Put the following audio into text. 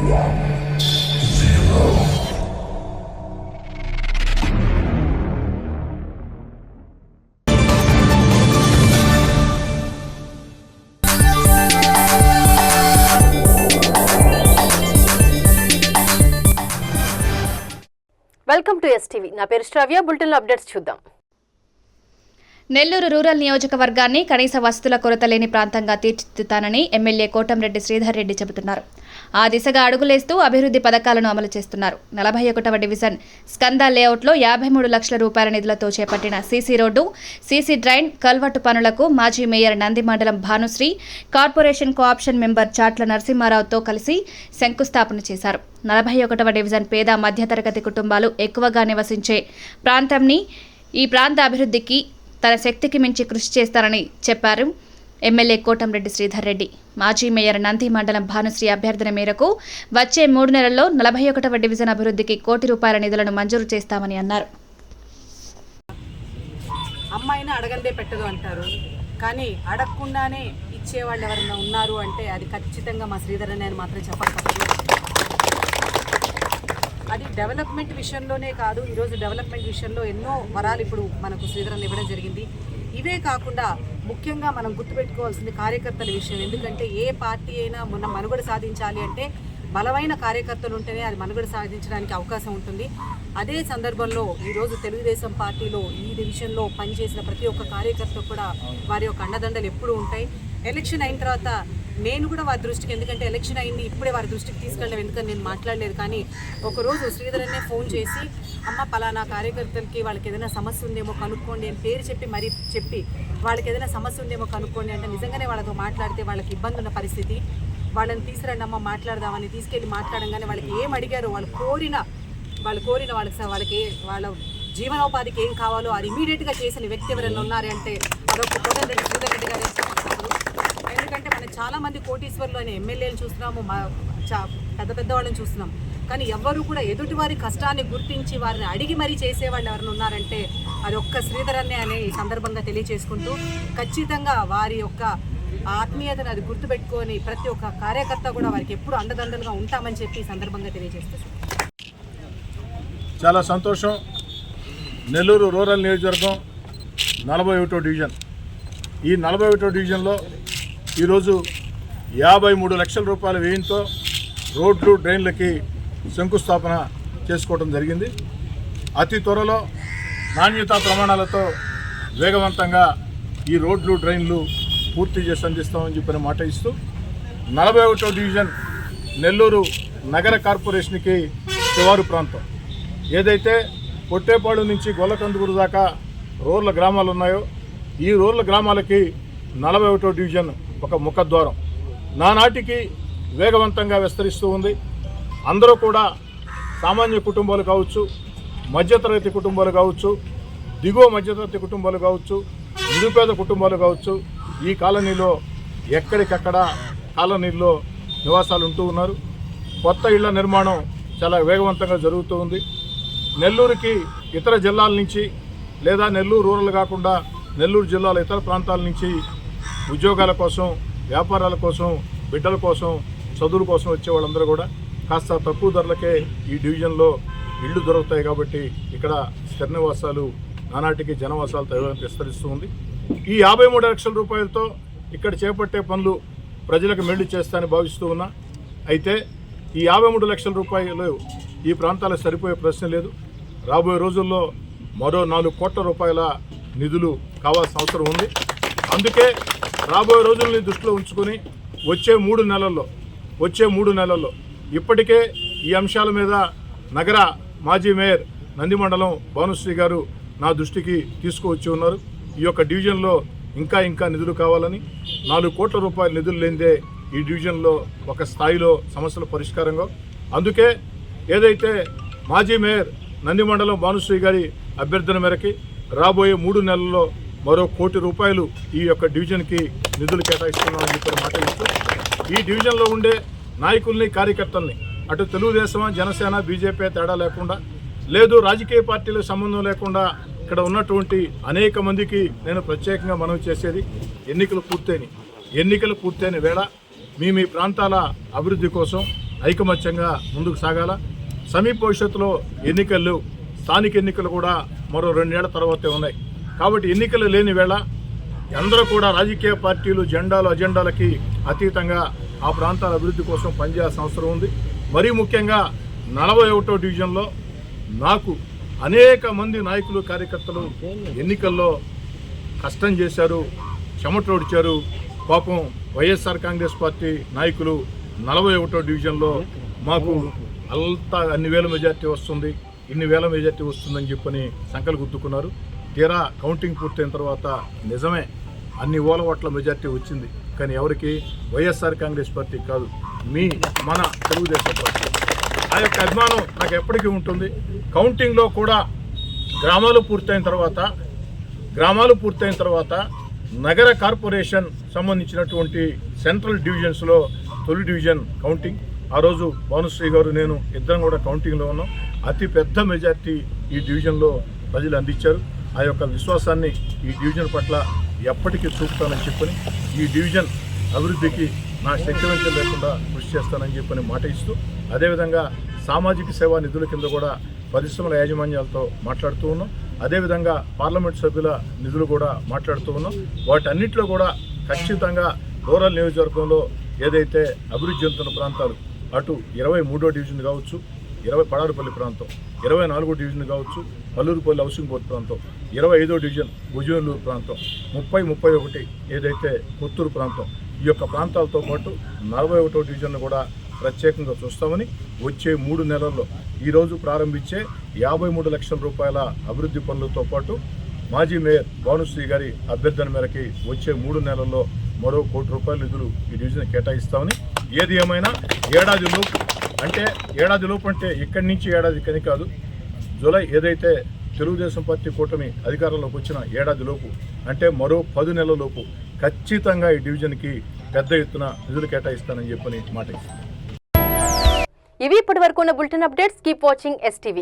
Welcome to STV. నా పేరు శ్రావ్య. బులెటిన్లో అప్డేట్స్ చూద్దాం. నెల్లూరు రూరల్ నియోజకవర్గాన్ని కనీస వసతుల కొరత లేని ప్రాంతంగా తీర్చిదిద్దుతానని ఎమ్మెల్యే కోటంరెడ్డి శ్రీధర్ రెడ్డి చెబుతున్నారు. ఆ దిశగా అడుగులేస్తూ అభివృద్ధి పథకాలను అమలు చేస్తున్నారు. 41వ డివిజన్ స్కంద లేఅవుట్లో 53 లక్షల రూపాయల నిధులతో చేపట్టిన CC road, CC drain, culvert పనులకు మాజీ మేయర్ నంది మండలం భానుశ్రీ, కార్పొరేషన్ కోఆప్షన్ మెంబర్ చాట్ల నరసింహారావుతో కలిసి శంకుస్థాపన చేశారు. 41వ డివిజన్ పేద మధ్యతరగతి కుటుంబాలు ఎక్కువగా నివసించే ప్రాంతంని ఈ ప్రాంత అభివృద్ధికి తన శక్తికి మించి కృషి చేస్తారని చెప్పారు ఎమ్మెల్యే కోటంరెడ్డి శ్రీధర్ రెడ్డి. మాజీ మేయర్ నంది మండలం భానుశ్రీ అభ్యర్థన మేరకు వచ్చే 3 నెలల్లో 41వ డివిజన్ అభివృద్ధికి ₹1 కోటి నిధులను మంజూరు చేస్తామని అన్నారు. అమ్మాయిని అడగందే పెట్టదు అంటారు, కానీ అడగకుండానే ఇచ్చేవాళ్ళు ఎవరైనా ఉన్నారు అంటే అది ఖచ్చితంగా మా శ్రీధర్ అనే మాత్రం చెప్పకపోతే. అది డెవలప్మెంట్ విషయంలోనే కాదు, ఈరోజు డెవలప్మెంట్ విషయంలో ఎన్నో వరాలు ఇప్పుడు మనకు శ్రీధరన్ ఇవ్వడం జరిగింది. ఇవే కాకుండా ముఖ్యంగా మనం గుర్తుపెట్టుకోవాల్సింది కార్యకర్తల విషయం. ఎందుకంటే ఏ పార్టీ అయినా మొన్న మనుగడ సాధించాలి అంటే బలమైన కార్యకర్తలు ఉంటేనే అది మనుగడ సాధించడానికి అవకాశం ఉంటుంది. అదే సందర్భంలో ఈరోజు తెలుగుదేశం పార్టీలో ఈ డివిజన్లో పనిచేసిన ప్రతి ఒక్క కార్యకర్త కూడా వారి యొక్క అండదండలు ఎప్పుడూ ఉంటాయి. ఎలక్షన్ అయిన తర్వాత నేను కూడా వారి దృష్టికి, ఎందుకంటే ఎలక్షన్ అయింది ఇప్పుడే వారి దృష్టికి తీసుకెళ్ళడం ఎందుకని నేను మాట్లాడలేదు, కానీ ఒకరోజు శ్రీధరన్నే ఫోన్ చేసి అమ్మ పలానా కార్యకర్తలకి వాళ్ళకి ఏదైనా సమస్య ఉందేమో కనుక్కోండి అని పేరు చెప్పి వాళ్ళకి ఏదైనా సమస్య ఉందేమో కనుక్కోండి అంటే నిజంగానే వాళ్ళతో మాట్లాడితే వాళ్ళకి ఇబ్బంది ఉన్న పరిస్థితి. వాళ్ళని తీసుకురండి అమ్మ మాట్లాడదామని తీసుకెళ్ళి మాట్లాడంగానే వాళ్ళకి ఏం అడిగారో వాళ్ళు కోరిన వాళ్ళకి వాళ్ళ జీవనోపాధికి ఏం కావాలో అది ఇమీడియట్గా చేసిన వ్యక్తి ఎవరైనా ఉన్నారే అంటే అదొక కోటంరెడ్డి శ్రీధర్ రెడ్డి గారు. ఎందుకంటే మనం చాలామంది కోటీశ్వర్లు అనే ఎమ్మెల్యేలు చూస్తున్నాము, పెద్ద వాళ్ళని చూస్తున్నాం, కానీ ఎవరు కూడా ఎదుటివారి కష్టాన్ని గుర్తించి వారిని అడిగి మరీ చేసేవాళ్ళు ఎవరైనా ఉన్నారంటే అది ఒక్క శ్రీధర్ అనే ఈ సందర్భంగా తెలియజేసుకుంటూ ఖచ్చితంగా వారి యొక్క ఆత్మీయతను అది గుర్తుపెట్టుకొని ప్రతి ఒక్క కార్యకర్త కూడా వారికి ఎప్పుడు అండదండలుగా ఉంటామని చెప్పి ఈ సందర్భంగా తెలియజేస్తూ చాలా సంతోషం. నెల్లూరు రూరల్ నియోజకవర్గం 41వ డివిజన్. ఈ 41వ డివిజన్లో ఈరోజు 53 లక్షల రూపాయల వ్యయంతో రోడ్లు, డ్రైన్లకి శంకుస్థాపన చేసుకోవడం జరిగింది. అతి త్వరలో నాణ్యతా ప్రమాణాలతో వేగవంతంగా ఈ రోడ్లు, డ్రైన్లు పూర్తి చేసి అందిస్తామని చెప్పిన మాట ఇస్తూ 41వ డివిజన్ నెల్లూరు నగర కార్పొరేషన్కి శివారు ప్రాంతం ఏదైతే పొట్టేపాడు నుంచి గొల్లకందుకూరు దాకా రూరల్ గ్రామాలు ఉన్నాయో ఈ రూరల్ గ్రామాలకి 41వ డివిజన్ ఒక ముఖద్వారం. నానాటికి వేగవంతంగా విస్తరిస్తూ ఉంది. అందరూ కూడా సామాన్య కుటుంబాలు కావచ్చు, మధ్యతరగతి కుటుంబాలు కావచ్చు, దిగువ మధ్యతరగతి కుటుంబాలు కావచ్చు, నిరుపేద కుటుంబాలు కావచ్చు, ఈ కాలనీలో ఎక్కడికక్కడ కాలనీల్లో నివాసాలు ఉంటూ ఉన్నారు. కొత్త ఇళ్ల నిర్మాణం చాలా వేగవంతంగా జరుగుతూ ఉంది. నెల్లూరుకి ఇతర జిల్లాల నుంచి లేదా నెల్లూరు రూరల్ కాకుండా నెల్లూరు జిల్లాల ఇతర ప్రాంతాల నుంచి ఉద్యోగాల కోసం, వ్యాపారాల కోసం, బిడ్డల కోసం, చదువుల కోసం వచ్చే వాళ్ళందరూ కూడా కాస్త తక్కువ ధరలకే ఈ డివిజన్లో ఇళ్ళు దొరుకుతాయి కాబట్టి ఇక్కడ స్థిర నివాసాలు, నానాటికి జనవాసాలతో విస్తరిస్తూ ఉంది. ఈ 53 లక్షల రూపాయలతో ఇక్కడ చేపట్టే పనులు ప్రజలకు మేలు చేస్తానని భావిస్తూ ఉన్నా. అయితే ఈ 53 లక్షల రూపాయలు ఈ ప్రాంతాలకు సరిపోయే ప్రశ్న లేదు. రాబోయే రోజుల్లో మరో 4 కోట్ల రూపాయల నిధులు కావాల్సిన అవసరం ఉంది. అందుకే రాబోయే రోజుల్ని దృష్టిలో ఉంచుకొని వచ్చే 3 నెలల్లో ఇప్పటికే ఈ అంశాల మీద నగర మాజీ మేయర్ నంది మండలం భానుశ్రీ గారు నా దృష్టికి తీసుకువచ్చి ఉన్నారు. ఈ యొక్క డివిజన్లో ఇంకా నిధులు కావాలని, 4 కోట్ల రూపాయల నిధులు లేనిదే ఈ డివిజన్లో ఒక స్థాయిలో సమస్యల పరిష్కారంగా. అందుకే ఏదైతే మాజీ మేయర్ నంది మండలం భానుశ్రీ గారి అభ్యర్థన మేరకి రాబోయే 3 నెలల్లో మరో ₹1 కోటి ఈ యొక్క డివిజన్కి నిధులు కేటాయిస్తున్నామని చెప్పిన మాట ఇస్తూ ఈ డివిజన్లో ఉండే నాయకుల్ని, కార్యకర్తల్ని అటు తెలుగుదేశం, జనసేన, బీజేపీ తేడా లేకుండా, లేదు రాజకీయ పార్టీలకు సంబంధం లేకుండా ఇక్కడ ఉన్నటువంటి అనేక మందికి నేను ప్రత్యేకంగా మనవి చేసేది, ఎన్నికలు పూర్తయిన వేళ మీ ప్రాంతాల అభివృద్ధి కోసం ఐకమత్యంగా ముందుకు సాగాల. సమీప భవిష్యత్తులో ఎన్నికలు, స్థానిక ఎన్నికలు కూడా మరో 2 ఏళ్ల తర్వాతే ఉన్నాయి. కాబట్టి ఎన్నికలు లేని వేళ అందరూ కూడా రాజకీయ పార్టీలు జెండాలు అజెండాలకి అతీతంగా ఆ ప్రాంతాల అభివృద్ధి కోసం పనిచేయాల్సిన అవసరం ఉంది. మరీ ముఖ్యంగా 41వ డివిజన్లో నాకు అనేక మంది నాయకులు కార్యకర్తలు ఎన్నికల్లో కష్టం చేశారు, చెమటోడ్చారు. పాపం వైఎస్ఆర్ కాంగ్రెస్ పార్టీ నాయకులు 41వ డివిజన్లో మాకు అన్ని వేల మెజార్టీ వస్తుంది, ఇన్ని వేల మెజార్టీ వస్తుందని చెప్పని సంకలు గుద్దుకున్నారు. తీరా కౌంటింగ్ పూర్తయిన తర్వాత నిజమే అన్ని ఓట్ల మెజార్టీ వచ్చింది. కానీ ఎవరికి? వైఎస్ఆర్ కాంగ్రెస్ పార్టీ కాదు, మన తెలుగుదేశం పార్టీ. ఆ యొక్క అభిమానం నాకు ఎప్పటికీ ఉంటుంది. కౌంటింగ్లో కూడా గ్రామాలు పూర్తయిన తర్వాత నగర కార్పొరేషన్ సంబంధించినటువంటి సెంట్రల్ డివిజన్స్లో తొలి డివిజన్ కౌంటింగ్. ఆ రోజు భానుశ్రీ గారు నేను ఇద్దరం కూడా కౌంటింగ్లో ఉన్నాం. అతి పెద్ద మెజార్టీ ఈ డివిజన్లో ప్రజలు అందించారు. ఆ యొక్క విశ్వాసాన్ని ఈ డివిజన్ పట్ల ఎప్పటికీ చూపుతానని చెప్పని, ఈ డివిజన్ అభివృద్ధికి నా శక్తివంతం లేకుండా కృషి చేస్తానని చెప్పని మాట ఇస్తూ, అదేవిధంగా సామాజిక సేవా నిధుల కింద కూడా పరిశ్రమల యాజమాన్యాలతో మాట్లాడుతూ ఉన్నాం. అదేవిధంగా పార్లమెంట్ సభ్యుల నిధులు కూడా మాట్లాడుతూ ఉన్నాం. వాటన్నిటిలో కూడా ఖచ్చితంగా రూరల్ నియోజకవర్గంలో ఏదైతే అభివృద్ధి చెందుతున్న ప్రాంతాలు, అటు 23వ డివిజన్ కావచ్చు, పడారుపల్లి ప్రాంతం, 24వ డివిజన్ కావచ్చు, పల్లూరుపల్లి హౌసింగ్ బోర్డు ప్రాంతం, 25వ డివిజన్ భుజనూరు ప్రాంతం, 30, 31 ఏదైతే కొత్తూరు ప్రాంతం, ఈ యొక్క ప్రాంతాలతో పాటు 41వ డివిజన్ కూడా ప్రత్యేకంగా చూస్తామని, వచ్చే 3 నెలల్లో ఈరోజు ప్రారంభించే 53 లక్షల రూపాయల అభివృద్ధి పనులతో పాటు మాజీ మేయర్ భానుశ్రీ గారి అభ్యర్థన మేరకి వచ్చే 3 నెలల్లో మరో ₹1 కోటి నిధులు ఈ డివిజన్ కేటాయిస్తామని, ఏది ఏమైనా ఏడాదిలోపు అంటే ఇక్కడి నుంచి ఏడాదికని కాదు, జూలై ఏదైతే తెలుగుదేశం పార్టీ కూటమి అధికారంలోకి వచ్చిన ఏడాదిలోపు అంటే మరో 10 నెలలలోపు ఖచ్చితంగా ఈ డివిజన్కి పెద్ద ఎత్తున నిధులు కేటాయిస్తానని చెప్పని మాట ఇస్తాను. ఇవి ఇప్పటివరకు ఉన్న bulletin updates. Keep watching STV.